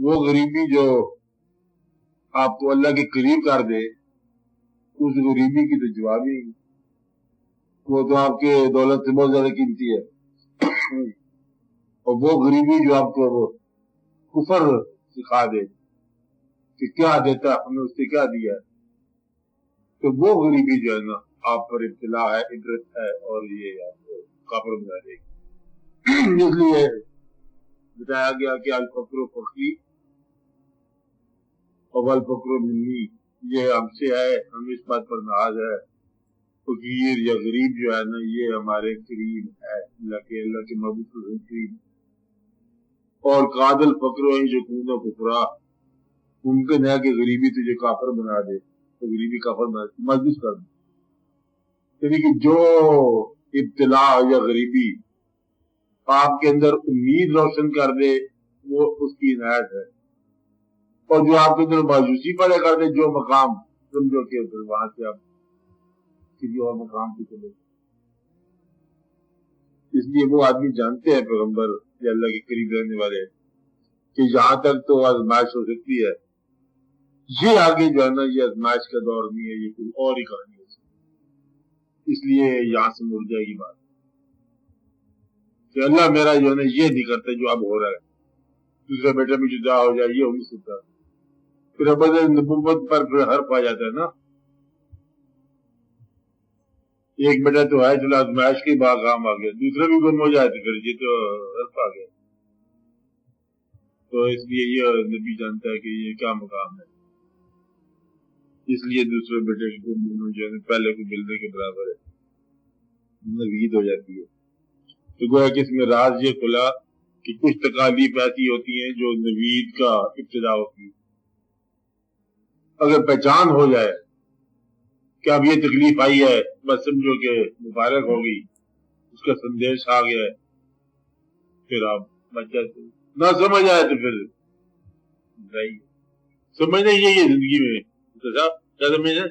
وہ غریبی جو آپ کو اللہ کے قریب کر دے، اس غریبی کی تو جواب ہی نہیں، وہ تو آپ کے دولت سے بہت زیادہ قیمتی ہے۔ اور وہ غریبی جو آپ کو وہ کفر سکھا دے کہ کیا دیتا ہم نے اس سے کیا دیا ہے، تو وہ غریبی جو ہے نا آپ پر ابتلا ہے، عبرت ہے، اور یہ آپ کو کافر بنا دے گی۔ اس لیے بتایا گیا کہ الفقر و فقری اور الفقر منی، یہ ہم سے ہے، ہم اس بات پر ناز ہے، فقیر یا غریب جو ہے نا یہ ہمارے قریب ہے، اللہ کے محبوب کے قریب۔ اور قادل فقر و یکون کفرا، ممکن ہے کہ غریبی تجھے کافر بنا دے، تو غریبی کافر بنا دے، مجلس کر دے۔ یعنی کہ جو ابتلا یا غریبی آپ کے اندر امید روشن کر دے وہ اس کی عنایت ہے، اور جو آپ کے اندر مایوسی پیدا کر دے، جو مقام سمجھو کہ پھر وہاں سے آپ کسی اور مقام پہ چلے۔ اس لیے وہ آدمی جانتے ہیں پیغمبر یا اللہ کے قریب رہنے والے کہ یہاں تک تو آزمائش ہو سکتی ہے، یہ آگے جو ہے نا یہ آزمائش کا دور نہیں ہے، یہ کوئی اور ہی کہانی ہے۔ اس لیے یہاں سے مڑ جائے گی بات کہ اللہ میرا جو ہے نا یہ نہیں کرتا جو اب ہو رہا ہے، دوسرا بیٹا بھی جدا ہو جائے، یہ ہو نہیں سکتا، پھر ابد نبوت پر پھر حرف آ جاتا ہے نا۔ ایک بیٹا تو ہے چلا آزمائش کے باغام آ گیا، دوسرا بھی گم ہو جائے تو پھر یہ تو حرف آ گیا۔ تو اس لیے یہ نبی جانتا ہے کہ یہ کیا مقام ہے، اس لیے دوسرے بیٹے کو جو ہے پہلے کو ملنے کے برابر ہے، نوید ہو جاتی ہے۔ تو گویا کہ اس میں راز یہ کھلا کہ کچھ تکالیف ایسی ہوتی ہیں جو نوید کا ابتدا ہوتی ہے۔ اگر پہچان ہو جائے کہ اب یہ تکلیف آئی ہے، بس سمجھو کہ مبارک ہوگی، اس کا سندیش آ گیا ہے، پھر آپ بچ جاتے ہیں۔ نہ سمجھ آئے تو پھر نہیں سمجھنا یہی ہے زندگی میں، کیا سمجھنا،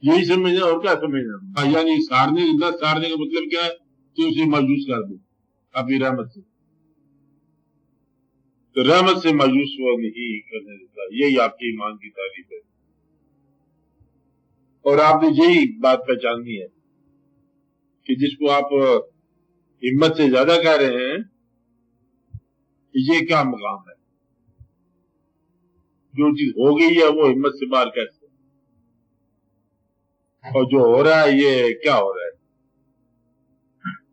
یہی سمجھنا اور کیا سمجھنا۔ یعنی سارنے نہ سارنے کا مطلب کیا ہے کہ اسے مایوس کر دو اپنی رحمت سے، تو رحمت سے مایوس وہ نہیں کرنے دیتا، یہی آپ کے ایمان کی تعریف ہے۔ اور آپ نے یہی بات پہچاننی ہے کہ جس کو آپ ہمت سے زیادہ کہہ رہے ہیں یہ کیا مقام ہے، جو چیز ہو گئی ہے وہ ہمت سے باہر کیسے، اور جو ہو رہا ہے یہ کیا ہو رہا ہے۔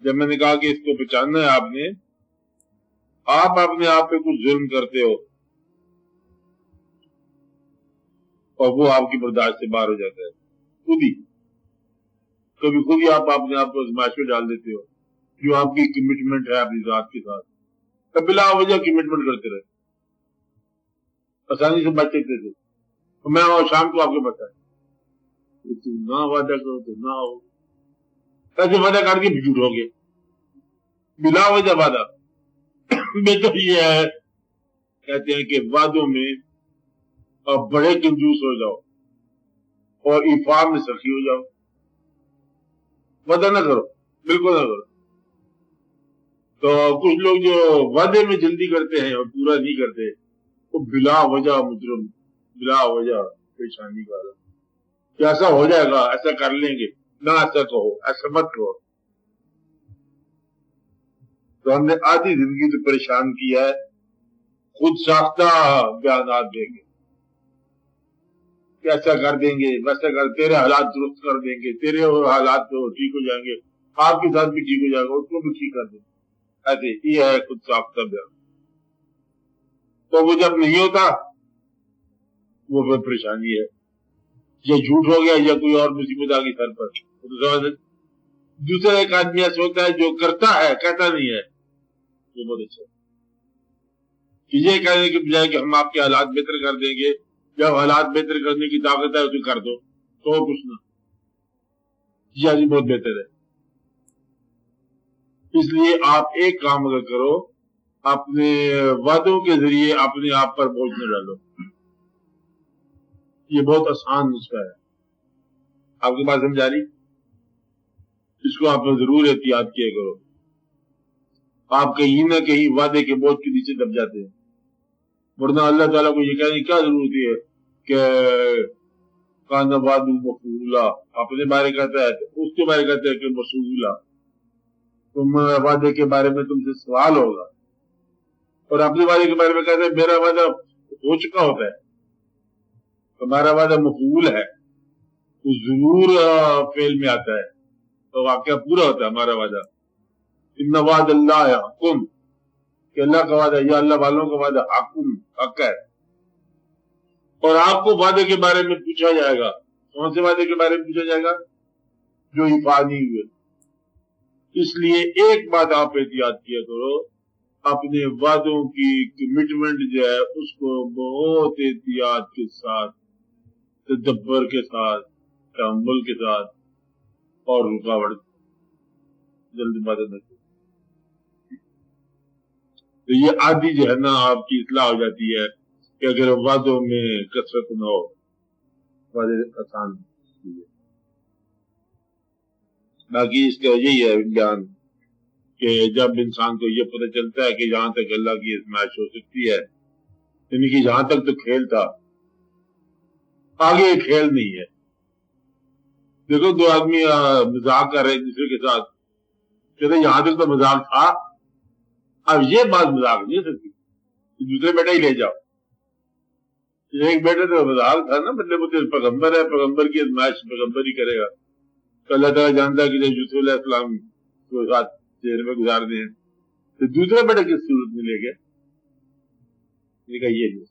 جب میں نے کہا کہ اس کو پہچاننا ہے آپ نے، آپ اپنے آپ پہ کچھ ظلم کرتے ہو اور وہ آپ کی برداشت سے باہر ہو جاتا ہے، خود ہی کبھی خود ہی آپ اپنے آپ کو آزمائش میں ڈال دیتے ہو، جو آپ کی کمٹمنٹ ہے اپنی ذات کے ساتھ، تب بلا وجہ کمٹمنٹ کرتے رہے، آسانی سے بچ سکتے تھے، میں اور شام کو آپ کو بتا نہ وعدہ کرو تو نہ ہو، ایسے وعدہ کر کے جھوٹ ہو گئے بلا وجہ وعدہ۔ بہتر یہ ہے کہتے ہیں کہ وعدوں میں آپ بڑے کنجوس ہو جاؤ اور ایفا میں سخی ہو جاؤ، وعدہ نہ کرو، بالکل نہ کرو۔ تو کچھ لوگ جو وعدے میں جلدی کرتے ہیں اور پورا نہیں کرتے، وہ بلا وجہ مجرم، بلا وجہ پریشانی کا کہ ایسا ہو جائے گا، ایسا کر لیں گے، نہ ایسا کہو، ایسا مت کہو۔ تو ہم نے آدھی زندگی تو پریشان کیا ہے خود ساختہ بیانات دیں گے، ایسا کر دیں گے، ویسا کر، تیرے حالات درست کر دیں گے، تیرے حالات تو ٹھیک ہو جائیں گے، آپ کے ساتھ بھی ٹھیک ہو جائے گا، اس کو بھی ٹھیک کر دیں گے، ایسے یہ ہے خود ساختہ بیان۔ تو وہ جب نہیں ہوتا وہ پھر پریشانی ہے، یا جھوٹ ہو گیا یا کوئی اور مصیبت آ گئی سر پر۔ دوسرا ایک آدمی ایسا ہوتا ہے جو کرتا ہے کہتا نہیں ہے، وہ بہت اچھا کہ یہ کہنے کے بجائے کہ ہم آپ کے حالات بہتر کر دیں گے، جب حالات بہتر کرنے کی طاقت ہے اسے کر دو، تو کچھ نہ، یہ بہت بہتر ہے۔ اس لیے آپ ایک کام اگر کرو، اپنے وعدوں کے ذریعے اپنے آپ پر بوجھ نہ ڈالو، یہ بہت آسان نسخہ ہے، آپ کے پاس سمجھا رہی، اس کو آپ نے ضرور احتیاط کیا کرو۔ آپ کہیں نہ کہیں وعدے کے بوجھ کے نیچے دب جاتے ہیں، ورنہ اللہ تعالیٰ کو یہ کہنے کی کیا ضرورت ہے کہ کانا وعد مفعولا، اپنے بارے کہتا ہے تو اس کے بارے کہتا ہے کہ مفعولا، تم وعدے کے بارے میں تم سے سوال ہوگا، اور اپنے وعدے کے بارے میں کہتا ہے میرا وعدہ ہو چکا ہوتا ہے، ہمارا وعدہ مفعول ہے، تو ضرور فعل میں آتا ہے تو واقعہ پورا ہوتا ہے ہمارا وعدہ۔ ان وعد اللہ حکم، کہ اللہ کا وعدہ یا اللہ والوں کا وعدہ حق ہے۔ اور آپ کو وعدے کے بارے میں پوچھا جائے گا، کون سے وعدے کے بارے میں پوچھا جائے گا؟ جو حفاظی ہوئے۔ اس لیے ایک بات آپ احتیاط کیا کرو، اپنے وعدوں کی کمٹمنٹ جو ہے اس کو بہت احتیاط کے ساتھ، تدبر کے ساتھ، تحمل کے ساتھ اور رکاوٹ جلد بازی نہ کرو۔ تو یہ عادی جو ہے نا آپ کی اصلاح ہو جاتی ہے کہ اگر وعدوں میں کثرت نہ ہو، وعدے آسان ہے۔ باقی اس کا یہی ہے بیان کہ جب انسان کو یہ پتہ چلتا ہے کہ جہاں تک اللہ کی آزمائش ہو سکتی ہے، یعنی کہ جہاں تک تو کھیل تھا، آگے کھیل نہیں ہے۔ دیکھو دو آدمی مذاق کر رہے ہیں دوسرے کے ساتھ، کہتے یہاں تک تو مذاق تھا، اب یہ بات مذاق نہیں ہو سکتی، دوسرے بیٹا ہی لے جاؤ۔ ایک بیٹے تو مذاق تھا نا، مطلب وہ پیغمبر ہے، پیغمبر کی آزمائش پیغمبر ہی کرے گا، تو اللہ تعالیٰ جانتا ہے کہ جب یوسف علیہ السلام کو ساتھ چہرے میں گزار دیں تو دوسرا بیٹا کس صورت میں لے گیا؟ یہ نہیں۔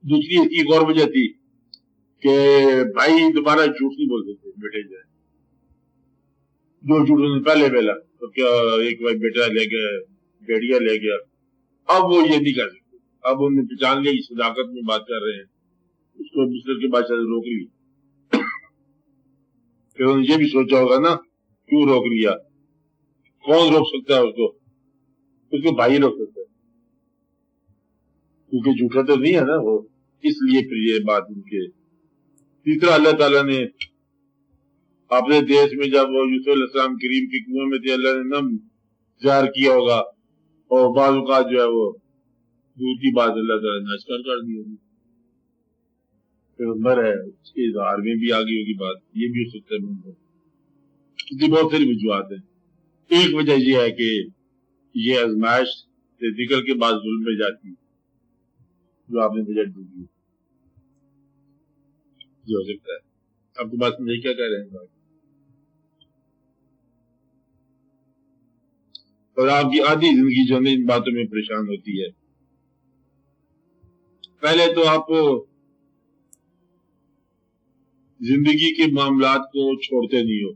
دوسری اس کی ایک اور وجہ تھی کہ بھائی دوبارہ جھوٹ نہیں بول سکتے بیٹے جو ہے، جو جھوٹ نے پہلے بولا تو کیا ایک بھائی بیٹا لے گیا، بیڑیا لے گیا، اب وہ یہ نہیں کر سکتے، اب انہوں نے پہچان لیا صداقت میں بات کر رہے ہیں، اس کو مصر کے بادشاہ سے روک لی۔ پھر انہوں نے یہ بھی سوچا ہوگا نا کیوں روک لیا، کون روک سکتا ہے اس کو بھائی روک سکتا ہے، کیونکہ جھوٹا تو نہیں ہے نا وہ، اس لیے پھر یہ بات ان کے۔ تیسرا، اللہ تعالیٰ نے اپنے دیش میں جب وہ یوسف علیہ السلام کریم کی کنویں میں تھے، اللہ نے نم ظاہر کیا ہوگا، اور بعض اوقات جو ہے وہ دوسری بات اللہ تعالیٰ نے اشکار کر دی ہوگی، پیغمبر ہے اس کے اظہار میں بھی آگئی ہوگی بات، یہ بھی ہو سکتا ہے۔ اس کی بہت ساری وجوہات ہیں۔ ایک وجہ یہ ہے کہ یہ آزمائش سے نکل کے بعد ظلم میں جاتی جو آپ نے بجٹ دی، یہ ہو سکتا ہے۔ آپ کو بات سمجھے کیا کہہ رہے ہیں؟ اور آپ کی آدھی زندگی جو ہے ان باتوں میں پریشان ہوتی ہے۔ پہلے تو آپ زندگی کے معاملات کو چھوڑتے نہیں ہو،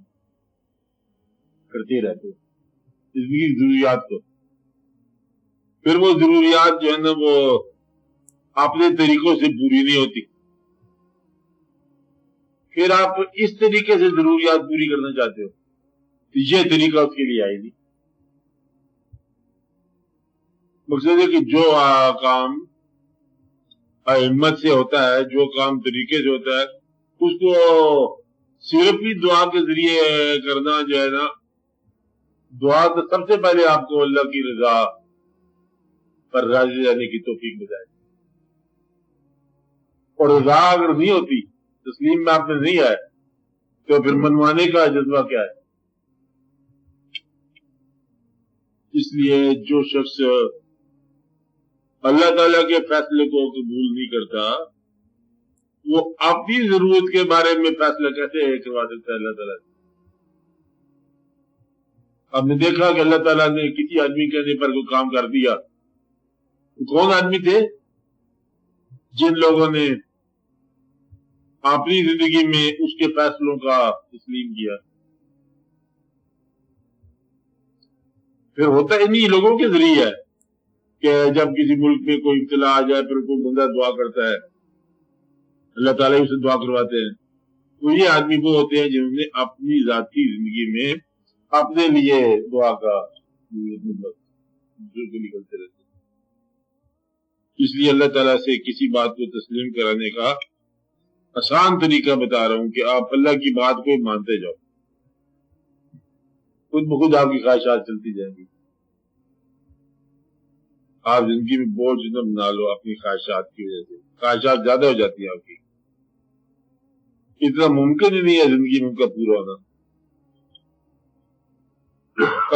کرتے رہتے ہو زندگی کی ضروریات کو، پھر وہ ضروریات جو ہے نا وہ اپنے طریقوں سے پوری نہیں ہوتی، پھر آپ اس طریقے سے ضروریات پوری کرنا چاہتے ہو، یہ طریقہ اس کے لیے آئے نہیں۔ مقصد ہے کہ جو کام ہمت سے ہوتا ہے، جو کام طریقے سے ہوتا ہے، اس کو صرف ہی دعا کے ذریعے کرنا جو ہے نا، دعا تو سب سے پہلے آپ کو اللہ کی رضا پر راضی رہنے کی توفیق بتائے، اور رضا اگر نہیں ہوتی، تسلیم میں آپ نے نہیں آئے، تو پھر منوانے کا جذبہ کیا ہے؟ اس لیے جو شخص اللہ تعالیٰ کے فیصلے کو قبول نہیں کرتا، وہ اپنی ضرورت کے بارے میں فیصلہ کیسے کروا سکتا ہے اللہ تعالیٰ سے؟ آپ نے دیکھا کہ اللہ تعالیٰ نے کسی آدمی کہنے پر کوئی کام کر دیا، کون آدمی تھے؟ جن لوگوں نے اپنی زندگی میں اس کے فیصلوں کا تسلیم کیا۔ پھر ہوتا انہی لوگوں کے ذریعے ہے کہ جب کسی ملک میں کوئی ابتلا آ جائے، پھر کوئی بندہ دعا کرتا ہے، اللہ تعالیٰ اسے دعا کرواتے ہیں، تو یہ آدمی وہ ہوتے ہیں جنہوں نے اپنی ذاتی زندگی میں اپنے لیے دعا کا نکلتے رہتے ہیں۔ اس لیے اللہ تعالیٰ سے کسی بات کو تسلیم کرانے کا آسان طریقہ بتا رہا ہوں کہ آپ اللہ کی بات کو مانتے جاؤ، خود بخود آپ کی خواہشات چلتی جائیں گی۔ آپ زندگی میں بوجھ نہ بنا لو اپنی خواہشات کی وجہ سے. خواہشات زیادہ ہو جاتی ہیں آپ کی. اتنا ممکن ہی نہیں ہے زندگی میں ان کا پورا ہونا.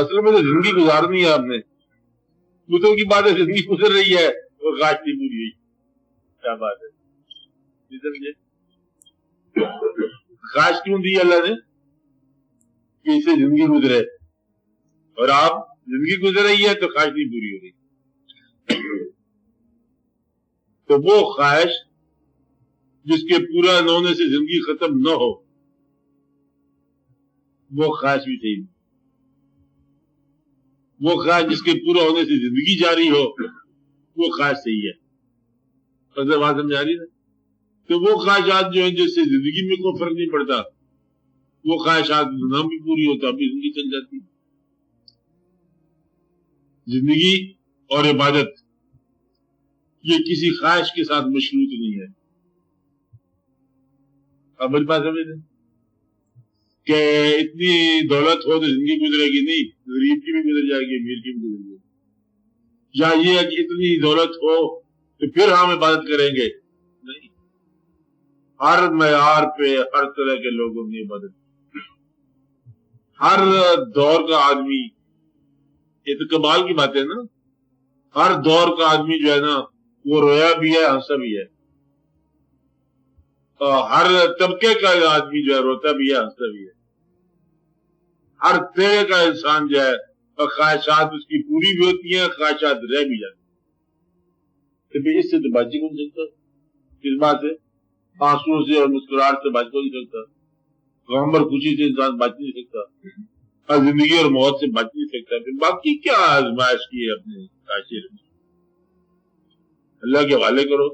اصل میں تو زندگی گزارنی ہے آپ نے. بتوں کی بات ہے زندگی گزر رہی ہے اور خواہش نہیں پوری ہوئی. کیا بات ہے. خواہش کیوں دی اللہ نے کہ اسے زندگی گزرے, اور آپ زندگی گزر رہی ہے تو خواہش نہیں پوری ہو رہی. تو وہ خواہش جس کے پورا نہ ہونے سے زندگی ختم نہ ہو, وہ خواہش بھی صحیح نہیں. وہ خواہش جس کے پورا ہونے سے زندگی جاری ہو, وہ خواہش صحیح ہے. بات سمجھ آ رہی نا. تو وہ خواہشات جو ہیں جس سے زندگی میں کوئی فرق نہیں پڑتا, وہ خواہشات نہ بھی پوری ہوتا ابھی زندگی چل جاتی. زندگی اور عبادت یہ کسی خواہش کے ساتھ مشروط نہیں ہے. اب میری بات سمجھ لیں کہ اتنی دولت ہو تو زندگی گزرے گی نہیں, غریب کی بھی گزر جائے گی, امیر کی بھی گزر جائے گی. یا یہ ہے کہ اتنی دولت ہو تو پھر ہم عبادت کریں گے, نہیں. ہر معیار پہ ہر طرح کے لوگوں نے عبادت کی. ہر دور کا آدمی, یہ تو کمال کی بات ہے نا, ہر دور کا آدمی جو ہے نا وہ رویا بھی ہے ہنسا بھی ہے. ہر طبقے کا آدمی جو ہے روتا بھی ہے ہنستا بھی ہے. ہر طرح کا انسان جو ہے خواہشات اس کی پوری بھی ہوتی ہیں, خواہشات رہ بھی جاتی ہیں. اس سے تو بچ ہی نہیں سکتا. کس بات سے؟ آنسو سے اور مسکراہٹ سے بچ نہیں سکتا. غم اور خوشی سے انسان بچ نہیں سکتا. زندگی اور موت سے بچ نہیں سکتا. پھر باقی کیا آزمائش کی ہے اپنے خواہشیں اللہ کے حوالے کرو,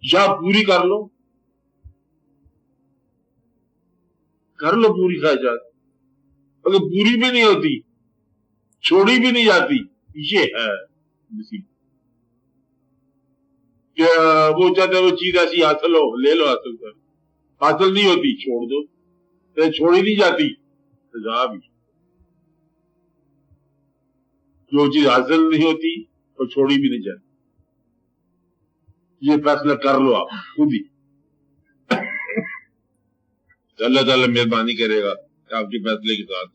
یا پوری کر لو پوری خواہشات. اگر پوری بھی نہیں ہوتی, چھوڑی بھی نہیں جاتی, یہ ہے مصیبت. کہ وہ چاہتے وہ چیز ایسی حاصل ہو, لے لو, حاصل کر. حاصل نہیں ہوتی چھوڑ دو. چھوڑی نہیں جاتی سزا بھی. جو چیز حاصل نہیں ہوتی اور چھوڑی بھی نہیں جاتی, یہ فیصلہ کر لو آپ خود ہی. اللہ تعالیٰ مہربانی کرے گا آپ کے فیصلے کے ساتھ.